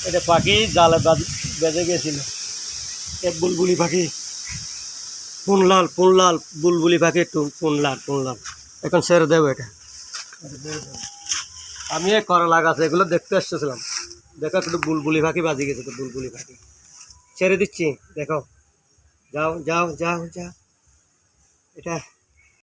এটা পাখি জালে বেঁধে গেছিল, এক বুলবুলি পাখি, পুনলাল পুনলাল বুলবুলি পাখি, একটু পুনলাল পুনলাল। এখন ছেড়ে দেবো এটা। আমি এই করলা গাছ এগুলো দেখতে এসেছিলাম, দেখো একটু বুলবুলি পাখি বাজি গেছে, তো বুলবুলি পাখি ছেড়ে দিচ্ছি, দেখো, যাও যাও যাও যাও। এটা